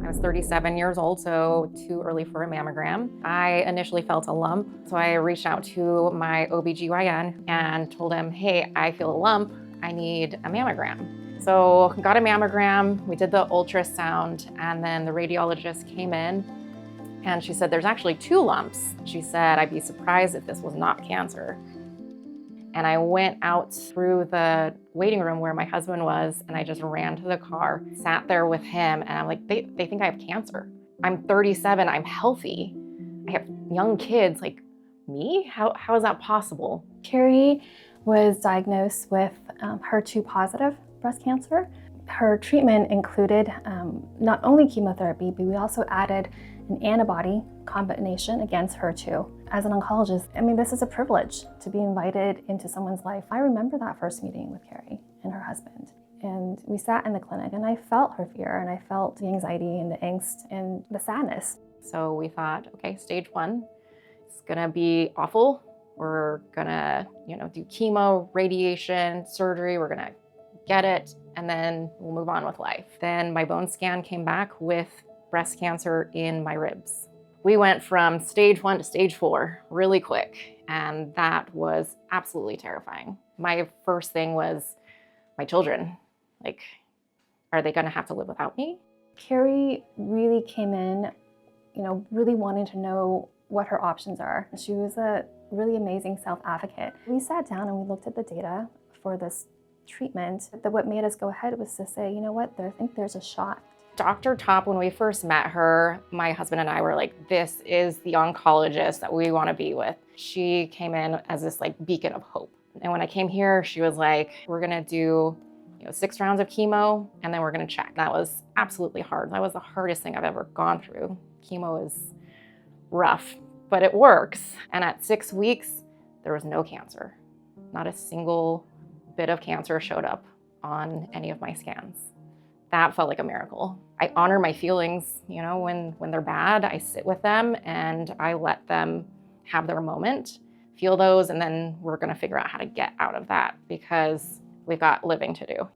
I was 37 years old, so too early for a mammogram. I initially felt a lump, so I reached out to my OBGYN and told him, hey, I feel a lump, I need a mammogram. So got a mammogram, we did the ultrasound, and then the radiologist came in and she said, there's actually 2 lumps. She said, I'd be surprised if this was not cancer. And I went out through the waiting room where my husband was, and I just ran to the car, sat there with him, and I'm like, they think I have cancer. I'm 37, I'm healthy. I have young kids, like me? How is that possible? Kari was diagnosed with HER2 positive breast cancer. Her treatment included not only chemotherapy, but we also added an antibody combination against HER2. As an oncologist, I mean, this is a privilege to be invited into someone's life. I remember that first meeting with Kari and her husband. And we sat in the clinic and I felt her fear and I felt the anxiety and the angst and the sadness. So we thought, okay, stage 1, it's gonna be awful. We're gonna, do chemo, radiation, surgery, we're gonna get it, and then we'll move on with life. Then my bone scan came back with breast cancer in my ribs. We went from stage 1 to stage 4 really quick, and that was absolutely terrifying. My first thing was my children. Like, are they gonna have to live without me? Kari really came in, really wanting to know what her options are. She was a really amazing self-advocate. We sat down and we looked at the data for this treatment. What made us go ahead was to say, you know what, I think there's a shot. Dr. Top, when we first met her, my husband and I were like, this is the oncologist that we want to be with. She came in as this beacon of hope. And when I came here, she was like, we're gonna do 6 rounds of chemo and then we're gonna check. That was absolutely hard. That was the hardest thing I've ever gone through. Chemo is rough, but it works. And at 6 weeks, there was no cancer. Not a single bit of cancer showed up on any of my scans. That felt like a miracle. I honor my feelings, when they're bad, I sit with them and I let them have their moment, feel those, and then we're gonna figure out how to get out of that because we've got living to do.